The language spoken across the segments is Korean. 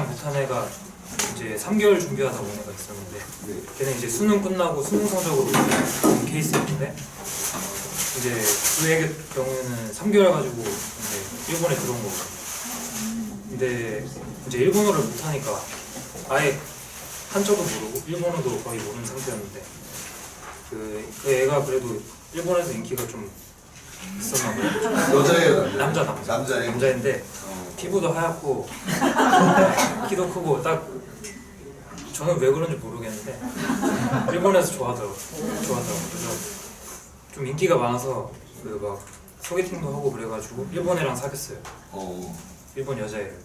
가장 못한 애가 이제 3개월 준비하다 온 애가 있었는데 네. 걔는 이제 수능 끝나고 수능 성적으로 온 케이스였는데 이제 그 애 경우에는 3개월 가지고 이제 일본에 들어온 거거든요. 근데 이제 일본어를 못하니까 아예 한자도 모르고 일본어도 거의 모르는 상태였는데 그 애가 그래도 일본에서 인기가 좀 있었나 봐요. 여자예요, 남자예요. 남자인데 피부도 하얗고 키도 크고 딱 저는 왜 그런지 모르겠는데 일본에서 좋아하더라고요. 그래서 좀 인기가 많아서 그 막 소개팅도 하고 그래가지고 일본 애랑 사귀었어요. 일본 여자애를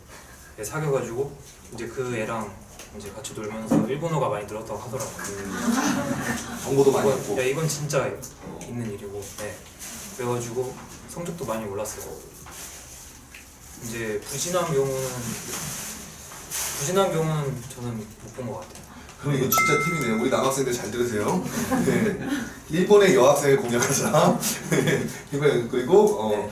사귀어가지고 이제 그 애랑 이제 같이 놀면서 일본어가 많이 늘었다고 하더라고요. 정보도 많이 있고. 야 이건 진짜 있는 일이고. 네. 그래가지고 성적도 많이 올랐어요. 이제 부진한 경우는 저는 못 본 것 같아요. 그럼 이거 진짜 팁이네요. 우리 남학생들 잘 들으세요. 네. 일본의 여학생을 공략하자. 네. 그리고 네.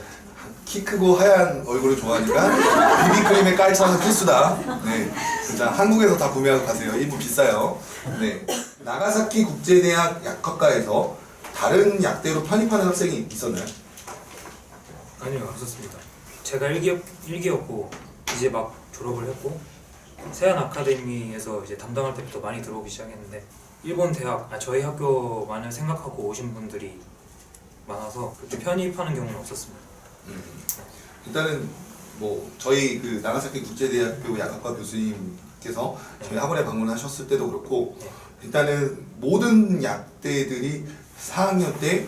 키 크고 하얀 얼굴을 좋아하니까 비비크림에 깔창은 필수다. 네. 진짜 한국에서 다 구매하고 가세요. 일본 비싸요. 네. 나가사키 국제대학 약학과에서 다른 약대로 편입하는 학생이 있었나요? 아니요, 없었습니다. 제가 1기였고 이제 막 졸업을 했고 세안 아카데미에서 이제 담당할 때부터 많이 들어오기 시작했는데 일본 대학, 저희 학교만을 생각하고 오신 분들이 많아서 그렇게 편입하는 경우는 없었습니다. 일단은 뭐 저희 그 나가사키 국제대학교 약학과 교수님께서 저희 학원에 방문하셨을 때도 그렇고 네. 일단은 모든 약대들이 4학년 때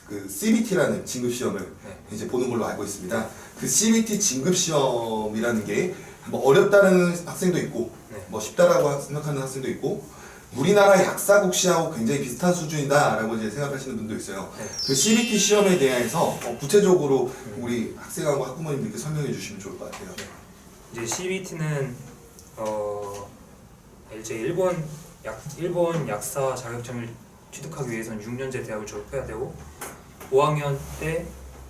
그 CBT라는 진급시험을 네. 이제 보는 걸로 알고 있습니다. 그 CBT 진급시험이라는 게 뭐 어렵다는 학생도 있고 네. 뭐 쉽다라고 생각하는 학생도 있고 우리나라 약사국시하고 굉장히 비슷한 수준이다라고 이제 생각하시는 분도 있어요. 네. 그 CBT 시험에 대해서 구체적으로 우리 학생하고 학부모님들께 설명해 주시면 좋을 것 같아요. 이제 CBT는 이제 일본 약사 자격증을 취득하기 위해서는 6년제 대학을 졸업해야 되고 5학년 때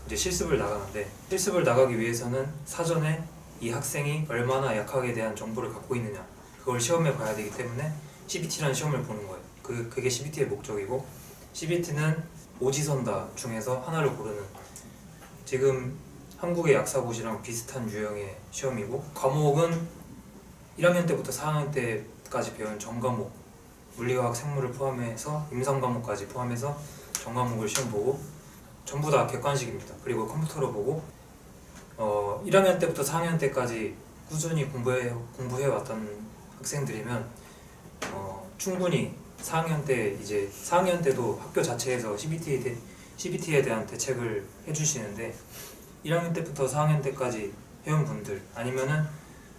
이제 실습을 나가는데 실습을 나가기 위해서는 사전에 이 학생이 얼마나 약학에 대한 정보를 갖고 있느냐 그걸 시험에 봐야 되기 때문에 CBT라는 시험을 보는 거예요. 그게 CBT의 목적이고 CBT는 오지선다 중에서 하나를 고르는 지금 한국의 약사고시랑 비슷한 유형의 시험이고 과목은 1학년 때부터 4학년 때까지 배운 전과목 물리화학 생물을 포함해서 임상 과목까지 포함해서 전과목을 시험 보고 전부 다 객관식입니다. 그리고 컴퓨터로 보고 1학년 때부터 4학년 때까지 꾸준히 공부해 왔던 학생들이면 충분히 4학년 때도 학교 자체에서 CBT에 대한 대책을 해주시는데 1학년 때부터 4학년 때까지 해온 분들 아니면은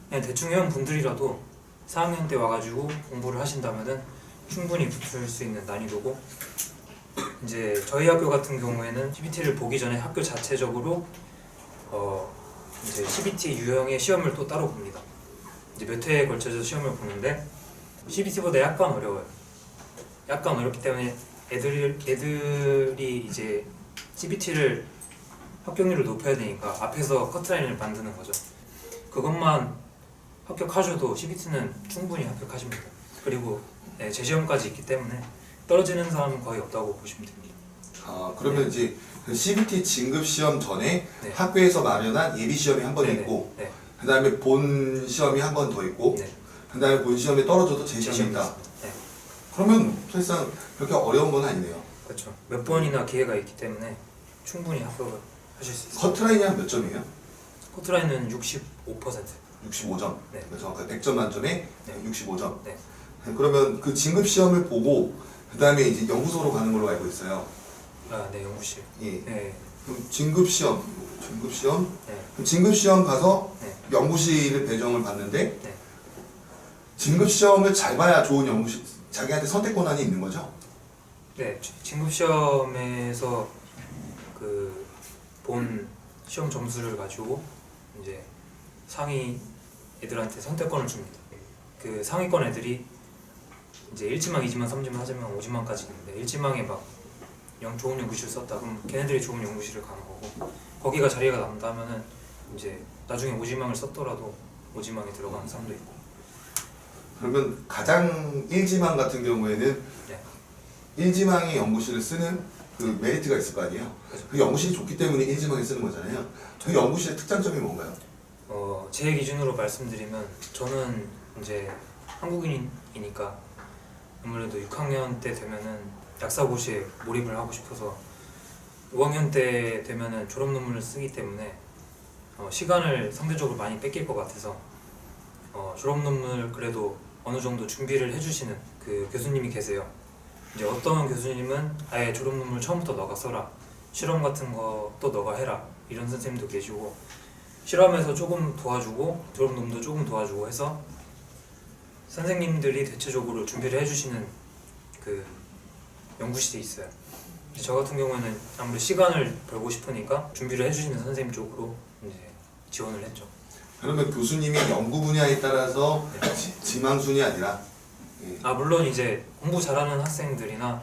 그냥 대충 해온 분들이라도 4학년 때 와가지고 공부를 하신다면은 충분히 붙을 수 있는 난이도고 이제 저희 학교 같은 경우에는 CBT를 보기 전에 학교 자체적으로 이제 CBT 유형의 시험을 또 따로 봅니다. 이제 몇 회에 걸쳐서 시험을 보는데 CBT보다 약간 어려워요. 약간 어렵기 때문에 애들이 이제 CBT를 합격률을 높여야 되니까 앞에서 커트라인을 만드는 거죠. 그것만 합격하셔도 CBT는 충분히 합격하십니다. 그리고 재시험까지 있기 때문에 떨어지는 사람은 거의 없다고 보시면 됩니다. 그러면 이제 그 CBT 진급 시험 전에 네. 학교에서 마련한 예비 시험이 한 번 네네. 있고 네. 그다음에 본 시험이 한 번 더 있고 네. 그다음에 본 시험에 떨어져도 재시험이 있다. 네. 그러면 사실상 그렇게 어려운 건 아니네요. 그렇죠. 몇 번이나 기회가 있기 때문에 충분히 합격을 하실 수 있어요. 커트라인이 한 몇 점이에요? 커트라인은 65%. 65점. 네. 그래서 100점 만점에 네. 65점. 네. 그러면 그 진급 시험을 보고 그다음에 이제 연구소로 가는 걸로 알고 있어요. 네, 연구실. 예. 네. 그럼 진급 시험. 네. 그럼 진급 시험 가서 네. 연구실을 배정을 받는데 네. 진급 시험을 잘 봐야 좋은 연구실 자기한테 선택 권한이 있는 거죠? 네. 진급 시험에서 그 본 시험 점수를 가지고 이제 상위 애들한테 선택권을 줍니다. 그 상위권 애들이 이제 1지망, 2지망, 3지망, 4지망, 5지망까지 있는데 1지망에 막 좋은 연구실 썼다 그럼 걔네들이 좋은 연구실을 가는 거고 거기가 자리가 남다면은 이제 나중에 5지망을 썼더라도 오지망에 들어가는 상도 있고. 그러면 가장 1지망 같은 경우에는 네. 1지망의 연구실을 쓰는 그 메리트가 있을 거 아니에요? 그렇죠. 그 연구실이 좋기 때문에 1지망에 쓰는 거잖아요. 그 연구실의 특장점이 뭔가요? 제 기준으로 말씀드리면 저는 이제 한국인이니까 아무래도 6학년 때 되면은 약사고시에 몰입을 하고 싶어서 5학년 때 되면은 졸업 논문을 쓰기 때문에 시간을 상대적으로 많이 뺏길 것 같아서 졸업 논문을 그래도 어느 정도 준비를 해주시는 그 교수님이 계세요. 이제 어떤 교수님은 아예 졸업 논문을 처음부터 너가 써라, 실험 같은 것도 너가 해라, 이런 선생님도 계시고, 실험에서 조금 도와주고 졸업 논문도 조금 도와주고 해서 선생님들이 대체적으로 준비를 해주시는 그 연구실이 있어요. 저 같은 경우에는 아무래도 시간을 벌고 싶으니까 준비를 해주시는 선생님 쪽으로 이제 지원을 했죠. 그러면 교수님의 연구 분야에 따라서 지망순이 아니라 물론 이제 공부 잘하는 학생들이나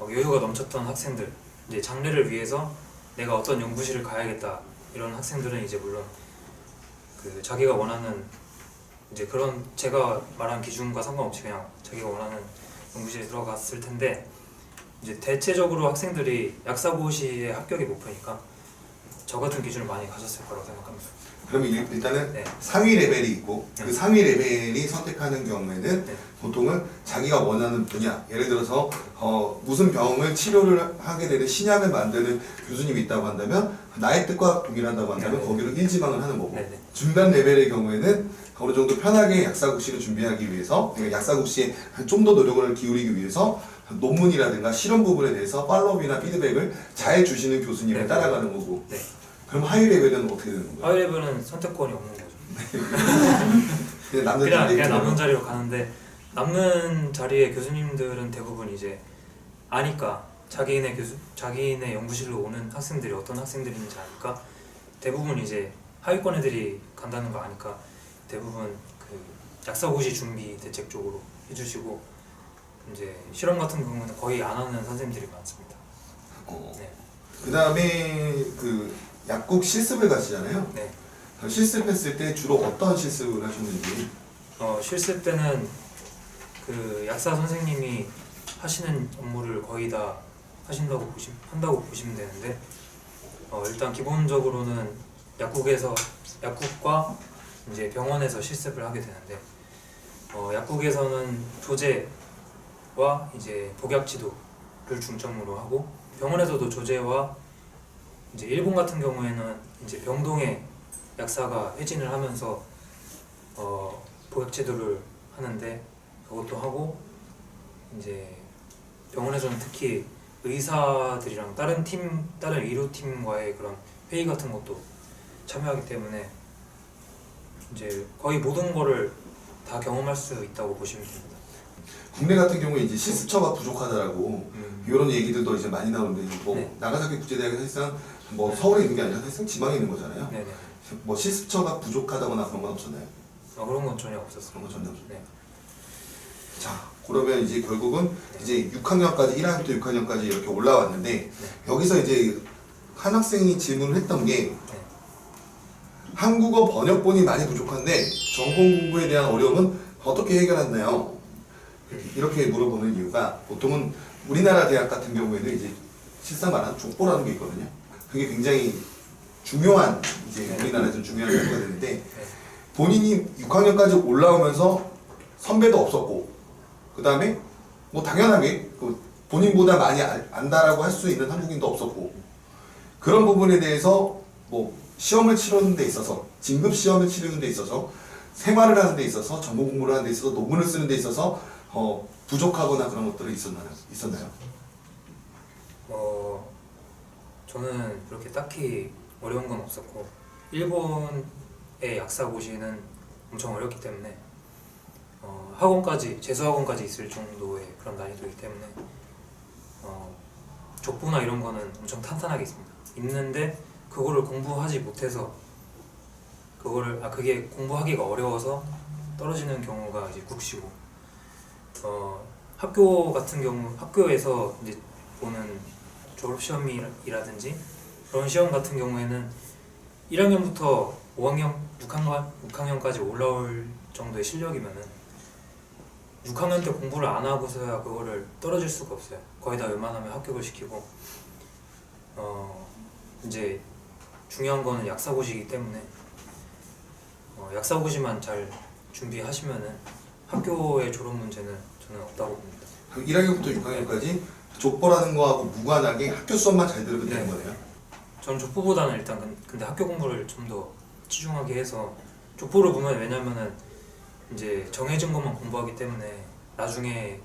여유가 넘쳤던 학생들, 이제 장래를 위해서 내가 어떤 연구실을 가야겠다 이런 학생들은 이제 물론 그 자기가 원하는 이제 그런 제가 말한 기준과 상관없이 그냥 자기가 원하는 연구실에 들어갔을 텐데, 이제 대체적으로 학생들이 약사고시의 합격이 목표니까 저 같은 기준을 많이 가졌을 거라고 생각합니다. 그러면 일단은 네. 상위 레벨이 있고 그 네. 상위 레벨이 선택하는 경우에는 네. 보통은 자기가 원하는 분야, 예를 들어서 무슨 병을 치료를 하게 되는 신약을 만드는 교수님이 있다고 한다면 나의 뜻과 동일한다고 한다면 네. 거기로 1지망을 하는 거고, 네. 중간 레벨의 경우에는 어느 정도 편하게 약사국시를 준비하기 위해서, 그러니까 약사국시에 좀 더 노력을 기울이기 위해서 논문이라든가 실험 부분에 대해서 팔로우업이나 피드백을 잘 주시는 교수님을 네. 따라가는 거고, 네. 그럼 하위 레벨은 어떻게 되는 건가요? 하위 레벨은 선택권이 없는 거죠. 그냥 남는 그냥 자리에 남는 있는 자리로 가는데, 남는 자리에 교수님들은 대부분 이제 아니까 자기네 연구실로 오는 학생들이 어떤 학생들인지 아니까 대부분 이제 하위권 애들이 간다는 거 아니까 대부분 그 약사고시 준비 대책 쪽으로 해주시고, 이제 실험 같은 경우는 거의 안 하는 선생님들이 많습니다. 네. 그 다음에 그 약국 실습을 가시잖아요. 네. 실습했을 때 주로 어떤 실습을 하셨는지. 실습 때는 그 약사 선생님이 하시는 업무를 거의 다 한다고 보시면 되는데, 일단 기본적으로는 약국과 이제 병원에서 실습을 하게 되는데, 약국에서는 조제와 이제 복약 지도를 중점으로 하고, 병원에서도 조제와 이제 일본 같은 경우에는 이제 병동에 약사가 회진을 하면서 복약 제도를 하는데 그것도 하고, 이제 병원에서는 특히 의사들이랑 다른 의료팀과의 그런 회의 같은 것도 참여하기 때문에 이제 거의 모든 거를 다 경험할 수 있다고 보시면 됩니다. 국내 같은 경우에 이제 실습처가 부족하다라고 이런 얘기들도 이제 많이 나오는데, 뭐 네. 나가사키 국제대학이 사실상 뭐 서울에 있는 게 아니라 사실상 지방에 있는 거잖아요. 네네. 뭐 실습처가 부족하다거나 그런 건 없었나요? 그런 건 전혀 없었어요. 그런 건 전혀 없었나요? 네. 자, 그러면 이제 결국은 이제 6학년까지 1학년부터 6학년까지 이렇게 올라왔는데, 여기서 이제 한 학생이 질문을 했던 게 한국어 번역본이 많이 부족한데 전공 공부에 대한 어려움은 어떻게 해결했나요? 이렇게 물어보는 이유가, 보통은 우리나라 대학 같은 경우에는 이제 실상 말하는 족보라는 게 있거든요. 그게 굉장히 중요한, 이제 우리나라에서 중요한 연구가 되는데, 본인이 6학년까지 올라오면서 선배도 없었고, 그 다음에 뭐 당연하게 그 본인보다 많이 안다라고 할 수 있는 한국인도 없었고, 그런 부분에 대해서 뭐 시험을 치르는 데 있어서, 진급 시험을 치르는 데 있어서, 생활을 하는 데 있어서, 전공 공부를 하는 데 있어서, 논문을 쓰는 데 있어서 부족하거나 그런 것들이 있었나요? 저는 그렇게 딱히 어려운 건 없었고, 일본의 약사고시는 엄청 어렵기 때문에 재수학원까지 있을 정도의 그런 난이도이기 때문에 족보나 이런 거는 엄청 탄탄하게 있는데 그거를 공부하지 못해서 그게 공부하기가 어려워서 떨어지는 경우가 이제 국시고, 학교 같은 경우 학교에서 이제 보는 졸업 시험이라든지 그런 시험 같은 경우에는 1학년부터 5학년, 6학년까지 올라올 정도의 실력이면은 6학년 때 공부를 안 하고서야 그거를 떨어질 수가 없어요. 거의 다 웬만하면 합격을 시키고 이제 중요한 거는 약사고시이기 때문에 약사고시만 잘 준비하시면은 학교의 졸업 문제는 저는 없다고 봅니다. 그럼 1학년부터 6학년까지 족보라는 거하고 무관하게 학교 수업만 잘 들으면 되는 네. 거네요? 저는 족보보다는 일단 근데 학교 공부를 좀 더 치중하게 해서 족보를 보면 왜냐면은 이제 정해진 것만 공부하기 때문에 나중에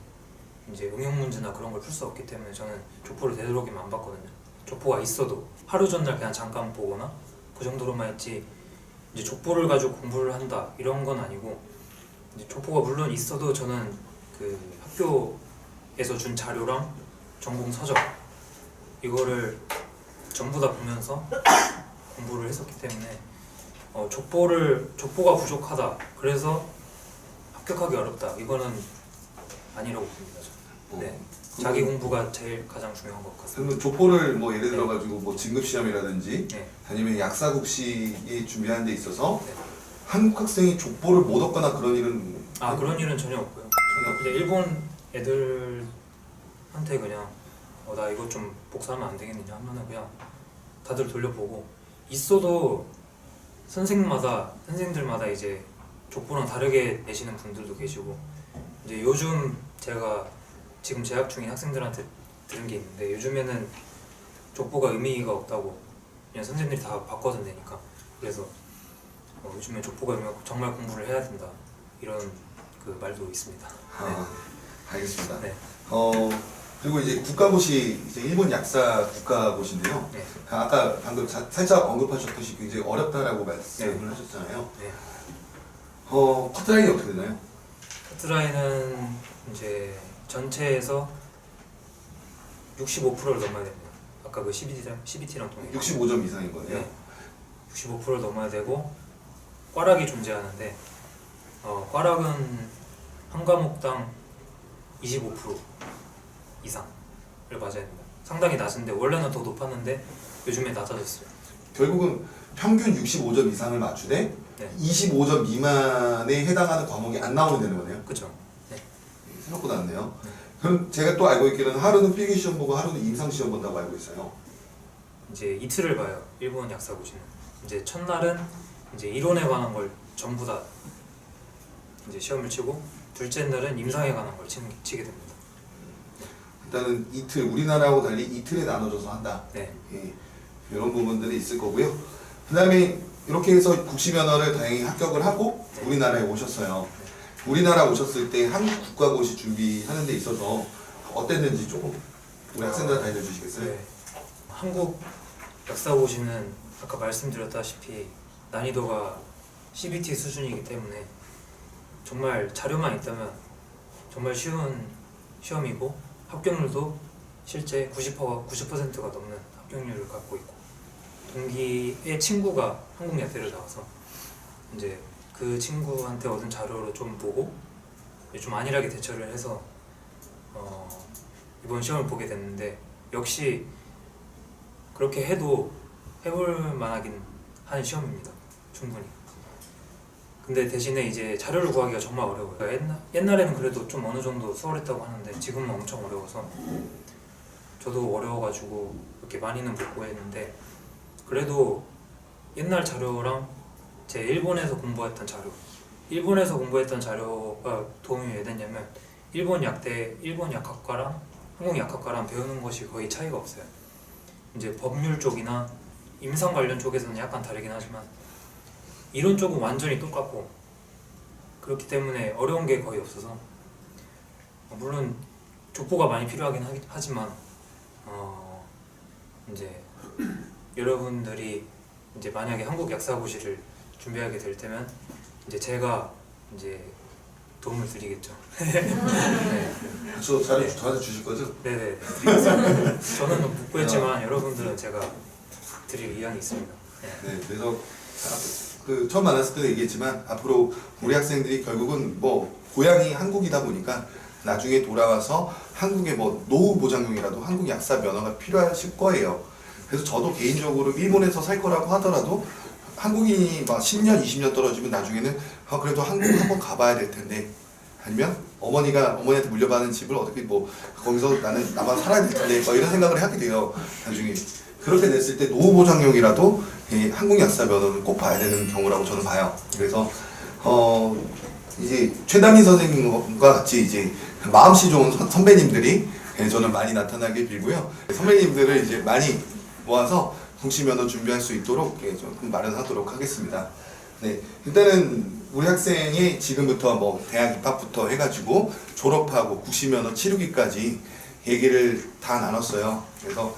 이제 응용 문제나 그런 걸 풀 수 없기 때문에 저는 족보를 되도록이면 안 봤거든요. 족보가 있어도 하루 전날 그냥 잠깐 보거나 그 정도로만 했지 이제 족보를 가지고 공부를 한다 이런 건 아니고 이제 족보가 물론 있어도 저는 그 학교에서 준 자료랑 전공 서적 이거를 전부 다 보면서 공부를 했었기 때문에 족보가 부족하다 그래서 합격하기 어렵다 이거는 아니라고 봅니다. 저는. 네. 자기 공부가 제일 가장 중요한 것 같습니다. 그러면 족보를 뭐 예를 들어 가지고 뭐 진급 시험이라든지 네. 아니면 약사국시 준비하는 데 있어서 네. 한국 학생이 족보를 못 얻거나 그런 일은 그런 일은 전혀 없고요. 전혀 이제 일본 애들한테 그냥 나 이거 좀 복사하면 안 되겠느냐 하면은 그냥 다들 돌려보고 있어도 선생들마다 이제 족보랑 다르게 내시는 분들도 계시고 이제 요즘 제가 지금 재학 중인 학생들한테 들은 게 있는데 요즘에는 족보가 의미가 없다고 그냥 선생님들이 다 바꿔서 내니까 그래서 요즘에 족보가 의미가 없고 정말 공부를 해야 된다 이런 그 말도 있습니다. 알겠습니다. 네. 그리고 이제 국가고시 이제 일본 약사 국가고시인데요. 네. 아까 방금 살짝 언급하셨듯이 굉장히 어렵다라고 말씀을 네. 하셨잖아요. 네. 커트라인이 어떻게 되나요? 커트라인은 이제 전체에서 65%를 넘어야 됩니다. 아까 그 CBT랑 동일. 65점 이상인 거네요. 네. 65%를 넘어야 되고 꽈락이 존재하는데 꽈락은 한 과목당 25% 이상을 맞아야 됩니다. 상당히 낮은데 원래는 더 높았는데 요즘에 낮아졌어요. 결국은 평균 65점 이상을 맞추되 네. 25점 미만에 해당하는 과목이 안 나오면 되는 거네요. 그렇죠. 네. 생각보다 낮네요. 네. 그럼 제가 또 알고 있기로는 하루는 필기시험 보고 하루는 임상시험 본다고 알고 있어요. 이제 이틀을 봐요. 일본 약사고시는. 이제 첫날은 이제 이론에 관한 걸 전부 다 이제 시험을 치고 둘째 날은 임상에 관한 걸 치게 됩니다. 일단은 이틀, 우리나라하고 달리 이틀에 나눠져서 한다. 네. 예, 이런 부분들이 있을 거고요. 그 다음에 이렇게 해서 국시면허를 다행히 합격을 하고 네. 우리나라에 오셨어요. 우리나라 오셨을 때 한국 국가고시 준비하는 데 있어서 어땠는지 조금 우리 학생들한테 알려주시겠어요? 네. 한국 약사고시는 아까 말씀드렸다시피 난이도가 CBT 수준이기 때문에 정말 자료만 있다면 정말 쉬운 시험이고 합격률도 실제 90%가 넘는 합격률을 갖고 있고 동기의 친구가 한국약대를 나와서 이제 그 친구한테 얻은 자료로 좀 보고 좀 안일하게 대처를 해서 이번 시험을 보게 됐는데 역시 그렇게 해도 해볼 만하긴 한 시험입니다. 충분히. 근데 대신에 이제 자료를 구하기가 정말 어려워요. 옛날에는 그래도 좀 어느 정도 수월했다고 하는데 지금은 엄청 어려워서 저도 어려워가지고 이렇게 많이는 못 구했는데 그래도 옛날 자료랑 제 일본에서 공부했던 자료가 도움이 왜 됐냐면 일본 약학과랑 한국 약학과랑 배우는 것이 거의 차이가 없어요. 이제 법률 쪽이나 임상 관련 쪽에서는 약간 다르긴 하지만 이론 쪽은 완전히 똑같고 그렇기 때문에 어려운 게 거의 없어서 물론 족보가 많이 필요하긴 하지만 이제 여러분들이 이제 만약에 한국 약사고시를 준비하게 될 때면 이제 제가 이제 도움을 드리겠죠. 네. 저 자료 도와주실 거죠? 네네. 드리겠습니다. 저는 못 구했지만 여러분들은 제가 드릴 의향이 있습니다. 네, 그래서 그 처음 만났을 때도 얘기했지만 앞으로 우리 학생들이 결국은 뭐 고향이 한국이다 보니까 나중에 돌아와서 한국의 뭐 노후 보장용이라도 한국 약사 면허가 필요하실 거예요. 그래서 저도 개인적으로 일본에서 살 거라고 하더라도 한국인이 막 10년, 20년 떨어지면 나중에는 그래도 한국 한번 가봐야 될 텐데, 아니면 어머니한테 물려받은 집을 어떻게 뭐 거기서 나만 살아야 될 텐데 뭐 이런 생각을 하게 돼요. 나중에 그렇게 됐을 때 노후 보장용이라도 한국 약사 면허는 꼭 봐야 되는 경우라고 저는 봐요. 그래서 이제 최담희 선생님과 같이 이제 마음씨 좋은 선배님들이 저는 많이 나타나게 빌고요. 선배님들을 이제 많이 모아서 국시 면허 준비할 수 있도록 좀 마련하도록 하겠습니다. 네, 일단은 우리 학생이 지금부터 뭐 대학 입학부터 해가지고 졸업하고 국시 면허 치르기까지 얘기를 다 나눴어요. 그래서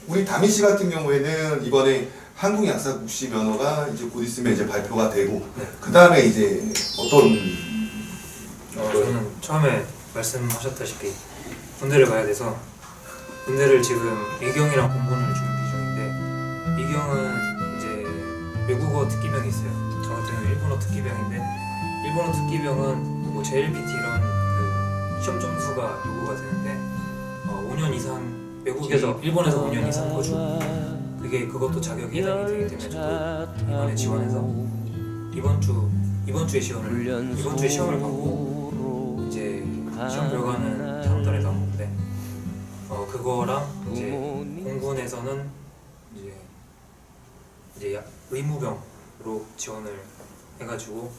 우리 다미 씨 같은 경우에는 이번에 한국 약사 국시 면허가 이제 곧 있으면 이제 발표가 되고, 네. 그 다음에 이제 어떤 저는 처음에 말씀하셨다시피 군대를 가야 돼서 군대를 지금 이경이랑 공부를 준비 중인데, 이경은 이제 외국어 특기병이 있어요. 저 같은 경우는 일본어 특기병인데, 일본어 특기병은 뭐 JLPT 이런 그 시험 점수가 요구가 되는데 5년 이상 외국에서 일본에서 5년 이상 거주, 그것도 자격이 인정이 되기 때문에 저도 이번에 지원해서 이번 주에 시험을 받고 이제 시험 결과는 다음 달에 나오는데 그거랑 이제 공군에서는 이제 의무병으로 지원을 해가지고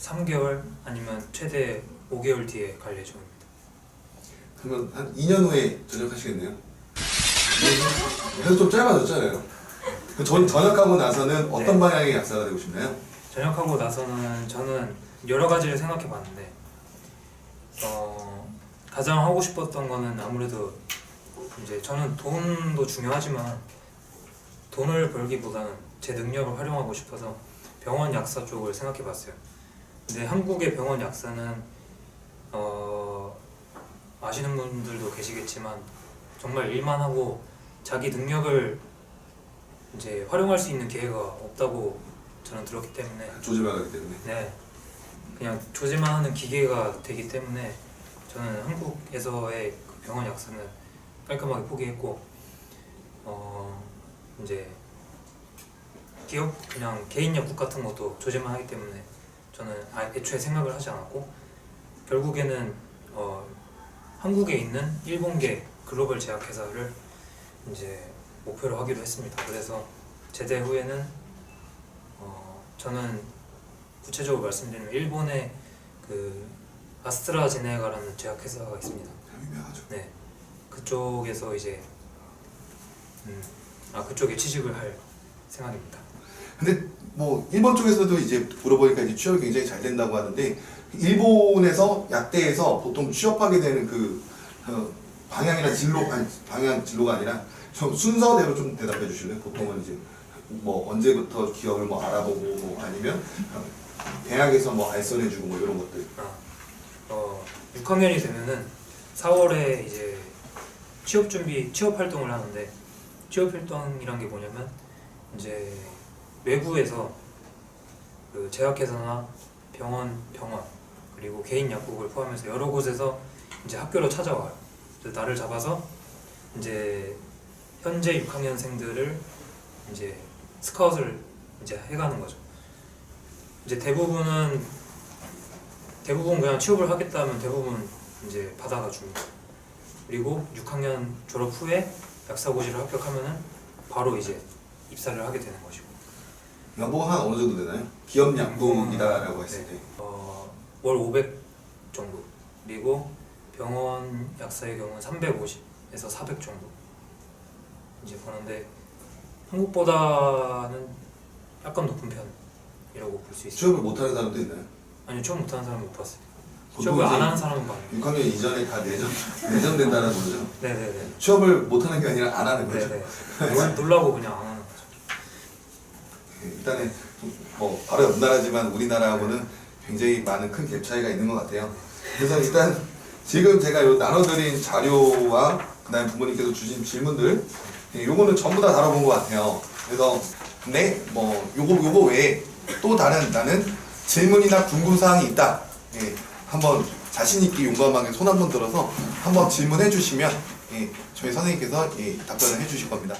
3개월 아니면 최대 5개월 뒤에 갈 예정입니다. 그러면 한 2년 후에 전역하시겠네요? 그래서 좀 짧아졌잖아요. 전역하고 나서는 어떤 네. 방향의 약사가 되고 싶나요? 전역하고 나서는 저는 여러 가지를 생각해 봤는데 가장 하고 싶었던 거는 아무래도 이제 저는 돈도 중요하지만 돈을 벌기보다는 제 능력을 활용하고 싶어서 병원 약사 쪽을 생각해 봤어요. 근데 한국의 병원 약사는 아시는 분들도 계시겠지만 정말 일만 하고 자기 능력을 이제 활용할 수 있는 기회가 없다고 저는 들었기 때문에, 조지만 하기 때문에. 네, 그냥 조지만 하는 기계가 되기 때문에 저는 한국에서의 그 병원 약사는 깔끔하게 포기했고 이제 기업 그냥 개인 약국 같은 것도 조지만 하기 때문에 저는 애초에 생각을 하지 않았고, 결국에는 한국에 있는 일본계 글로벌 제약회사를 이제 목표로 하기로 했습니다. 그래서 제대 후에는 저는 구체적으로 말씀드리면 일본의 그 아스트라제네카라는 제약회사가 있습니다. 유명하죠. 네, 그쪽에서 이제 그쪽에 취직을 할 생각입니다. 근데 뭐 일본 쪽에서도 이제 물어보니까 이제 취업이 굉장히 잘 된다고 하는데, 일본에서 약대에서 보통 취업하게 되는 그 방향이나 진로가 아니라 좀 순서대로 좀 대답해 주실래요? 보통은 이제 뭐 언제부터 기업을 뭐 알아보고 뭐 아니면 대학에서 뭐 알선해주고 뭐 이런 것들. 6학년이 되면은 4월에 이제 취업 활동을 하는데, 취업 활동이란 게 뭐냐면 이제 외부에서 그 제약회사나 병원 그리고 개인 약국을 포함해서 여러 곳에서 이제 학교로 찾아와요. 그래서 나를 잡아서 이제 현재 6학년생들을 이제 스카웃을 이제 해가는 거죠. 이제 대부분 그냥 취업을 하겠다면 대부분 이제 받아가 줍니다. 그리고 6학년 졸업 후에 약사고시를 합격하면은 바로 이제 입사를 하게 되는 것이고. 연봉 한 어느 정도 되나요? 기업 약국이다라고 했을 때. 월 500 정도. 그리고 병원 약사의 경우는 350에서 400 정도 이제 버는데, 한국보다는 약간 높은 편이라고 볼 수 있어요. 취업을 못하는 사람도 있나요? 아니요, 취업 못하는 사람은 못 봤어요. 보통 취업을 안 이제 하는 사람은 많아요. 6학년 이전에 다 내정된다는 거죠. 네네네. 취업을 못하는 게 아니라 안 하는 거죠. 네네. 놀라고 그냥 안 하는 거죠. 일단은 뭐 바로 옆 나라지만 우리나라하고는 굉장히 많은 큰 갭 차이가 있는 것 같아요. 그래서 일단 지금 제가 요 나눠드린 자료와 그다음에 부모님께서 주신 질문들, 요거는 전부 다 다뤄본 것 같아요. 그래서 근데 뭐 요거 외에 또 다른 나는 질문이나 궁금사항이 있다. 한번 자신 있게 용감하게 손 한번 들어서 한번 질문해 주시면 저희 선생님께서 답변을 해 주실 겁니다.